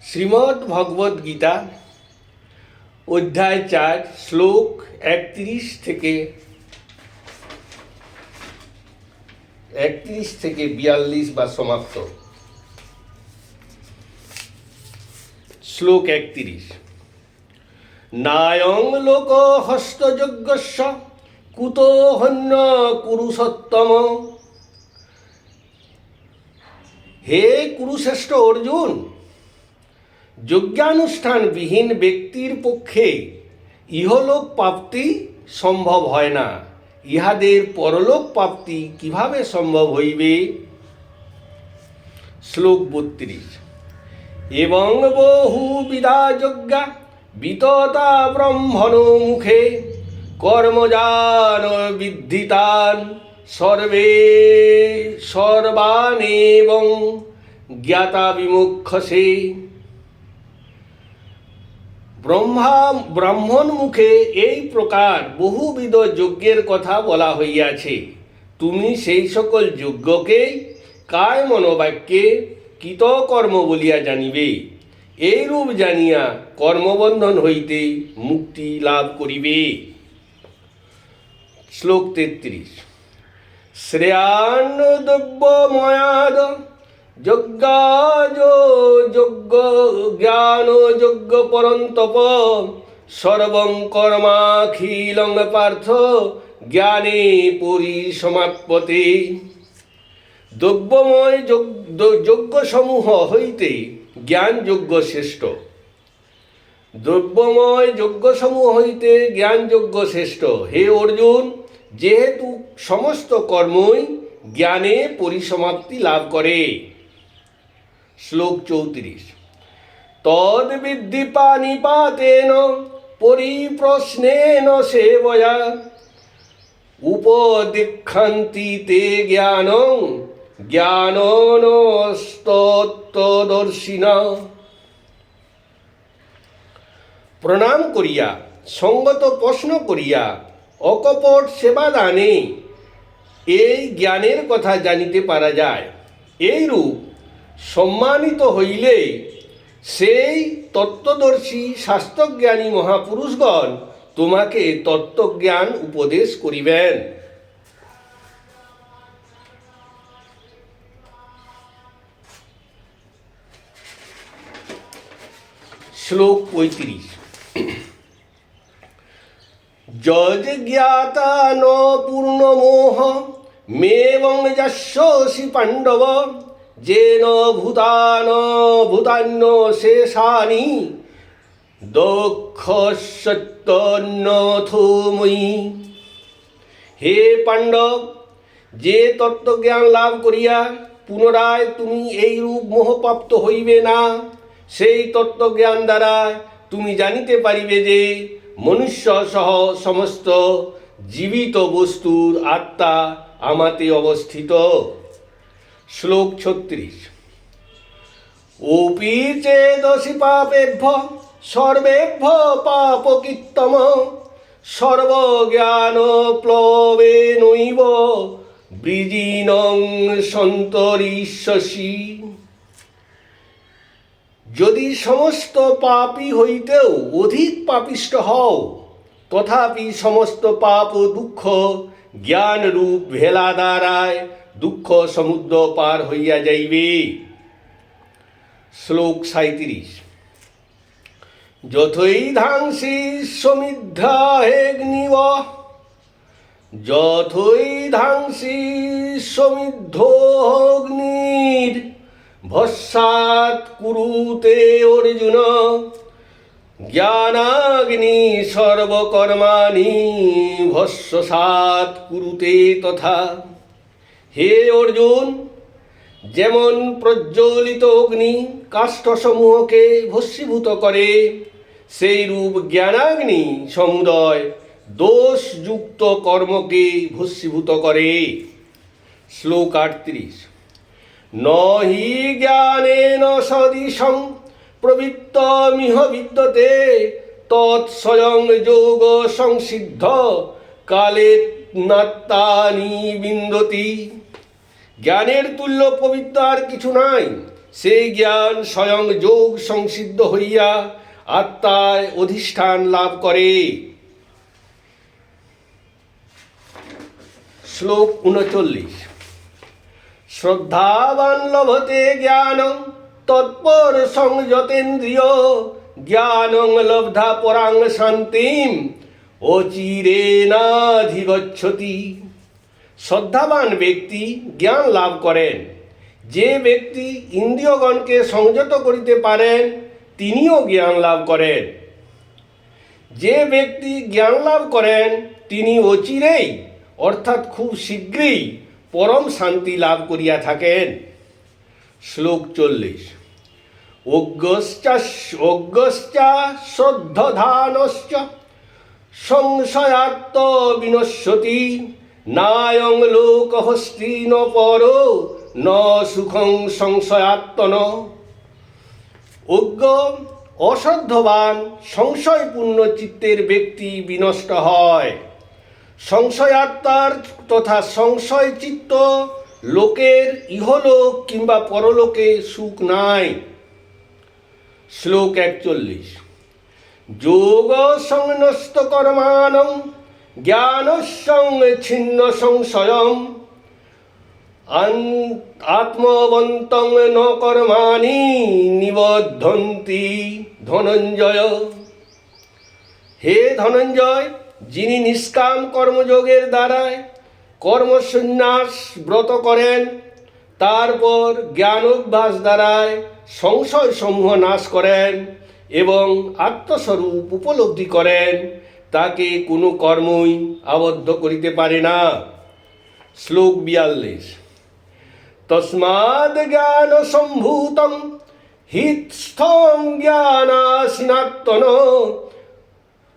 শ্রীমদ্ ভগবদ গীতা অধ্যায় 4 শ্লোক 31 থেকে 42 বা সমাপ্ত। শ্লোক 31। নায়ং লোক হস্তযজ্ঞস্য কুতো হন্য কুরুষোত্তম। হে কুরুশ্রেষ্ঠ অর্জুন, যজ্ঞানুষ্ঠানবিহীন ব্যক্তির পক্ষে ইহলোক প্রাপ্তি সম্ভব হয় না, ইহাদের পরলোক প্রাপ্তি কিভাবে সম্ভব হইবে? শ্লোক 32। এবং বহুবিধা যজ্ঞা বিততা ব্রহ্মণ মুখে কর্মজান বিদ্ধিতান সর্বানেবং জ্ঞাতা বিমুক্ষসে। ব্রাহ্মণ মুখে এই প্রকার বহুবিধ যজ্ঞের কথা বলা হইয়াছে। তুমি সেই সকল যজ্ঞকে কায় মনোবাক্যে কৃতকর্ম বলিয়া জানিবে। এইরূপ জানিয়া কর্মবন্ধন হইতে মুক্তি লাভ করিবে। শ্লোক 33। শ্রেয়ান দ্রব্যময়াদ যজ্ঞাজ যজ্ঞ জ্ঞান যজ্ঞ পরন্তপ সর্বং কর্মাখিলং পার্থ জ্ঞানে পরিসমাপ্যতে। দ্রব্যময় যজ্ঞসমূহ হইতে জ্ঞান যজ্ঞ শ্রেষ্ঠ। দ্রব্যময় যজ্ঞসমূহ হইতে জ্ঞান যজ্ঞ শ্রেষ্ঠ। হে অর্জুন, যেহেতু সমস্ত কর্মই জ্ঞানে পরিসমাপ্তি লাভ করে। শ্লোক 34। তদ বিদ্ধি পানিপাতেন পরিপ্রশ্নেন সেবয়া উপদীক্ষন্তি তে জ্ঞানং জ্ঞাননস্তত্ত্বদর্শিনা। প্রণাম করিয়া সঙ্গত প্রশ্ন করিয়া অকপট সেবাদানে এই জ্ঞানের কথা জানিতে পারা যায়। এইরূপ সম্মানিত হইলে সেই তত্ত্বদর্শী শাস্ত্রজ্ঞানী মহাপুরুষগণ তোমাকে তত্ত্বজ্ঞান উপদেশ করিবেন। শ্লোক 35। যজ্ জ্ঞাতা ন পূর্ণমোহ মেবং যস্যসি পাণ্ডব যেন ভূতান্য শেষানি দক্ষসত্যন্যথময়ী। হে পাণ্ডব, যে তত্ত্বজ্ঞান লাভ করিয়া পুনরায় তুমি এইরূপ মোহপ্রাপ্ত হইবে না, সেই তত্ত্বজ্ঞান দ্বারা তুমি জানিতে পারিবে যে মনুষ্য সহ সমস্ত জীবিত বস্তুর আত্মা আমাতে অবস্থিত। শ্লোক 36। ওপি চেদসি পাপেভ্য সর্বেভ্য পাপকৃত্তম সর্বজ্ঞান প্লবেনৈব বৃজিনং সন্তরিষ্যসি। যদি সমস্ত পাপী হইতেও অধিক পাপিষ্ঠ হও, তথাপি সমস্ত পাপ ও দুঃখ জ্ঞানরূপ ভেলা দ্বারায় দুঃখ সমুদ্র পার হইয়া যাইবে। শ্লোক 37। যথৈধাংসি সমিদ্ধাগ্নিব যথৈধাংসি সমিদ্ধোগ্নির ভস্মাৎ কুরুতে অর্জুন জ্ঞানাগ্নি সর্বকর্মাণি ভস্মসাৎ কুরুতে তথা। হে অর্জুন, যেমন প্রজ্বলিত অগ্নি কাষ্ঠসমূহকে ভস্মীভূত করে, সেই রূপ জ্ঞানাগ্নি সমুদয় দোষযুক্ত কর্মকে ভস্মীভূত করে। শ্লোক 38। নহি জ্ঞানেন সদৃশং প্রবৃত্তমিহ বিদ্যতে তৎস্বয়ং যোগ সংসিদ্ধ কালে নাত্তানি বিন্দতি। জ্ঞানের তুল্য পবিত্র আর কিছু নাই। সেই জ্ঞান স্বয়ং যোগ সংসিদ্ধ হইয়া আত্মায় অধিষ্ঠান লাভ করে। শ্লোক 39। শ্রদ্ধাবান লভতে জ্ঞানং তৎপর সংযতেন্দ্রিয় জ্ঞানং লব্ধা পরাং শান্তিম অচিরেনাধিগচ্ছতি। শ্রদ্ধাবান ব্যক্তি জ্ঞান লাভ করেন। যে ব্যক্তি ইন্দ্রিয়গণকে সংযত করিতে পারেন তিনিও জ্ঞান লাভ করেন। যে ব্যক্তি জ্ঞান লাভ করেন তিনি অচিরেই অর্থাৎ খুব শীঘ্রই পরম শান্তি লাভ করিয়া থাকেন। শ্লোক 40। অজ্ঞশ্চ শ্রদ্ধধানশ্চ সংশয়াত্ম বিনশ্যতি নায়ং লোকহস্তি ন পরো ন সুখং সংশয়াত্মন। অজ্ঞ অশ্রদ্ধবান সংশয়পূর্ণ চিত্তের ব্যক্তি বিনষ্ট হয়। সংশয়াত্মার তথা সংশয় চিত্ত লোকের ইহলোক কিংবা পরলোকে সুখ নাই। শ্লোক 41। যোগ সংন্যস্ত কর্মাণং জ্ঞানসং ছিন্ন সংশয়ম আত্মবন্তং ন কর্মাণি নিবদ্ধন্তি ধনঞ্জয়। হে ধনঞ্জয়, যিনি নিষ্কাম কর্মযোগের দ্বারায় কর্মসন্ন্যাস ব্রত করেন, তারপর জ্ঞানোভ্যাস দ্বারায় সংশয় সমূহ নাশ করেন এবং আত্মস্বরূপ উপলব্ধি করেন, তাকে কোনো কর্মই আবদ্ধ করিতে পারে না। শ্লোক 42। তস্মাদ জ্ঞান সম্ভূতং হিতস্থং জ্ঞানাসিনাত্মন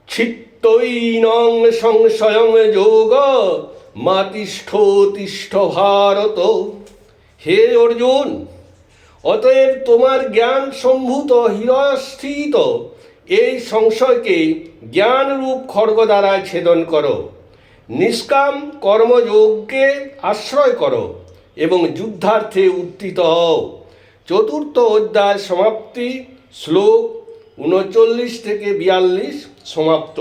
চিত্তৈনং সংশয়ং যোগ মাতিষ্ঠ ভারত। হে অর্জুন, অতএব তোমার জ্ঞান সম্ভূত হৃদয়স্থিত এই সংশয়কে জ্ঞানরূপ খড়গ দ্বারা ছেদন করো। নিষ্কাম কর্মযোগকে আশ্রয় করো এবং যুদ্ধার্থে উত্থিত হও। চতুর্থ অধ্যায় সমাপ্তি। শ্লোক 39 থেকে 42 সমাপ্ত।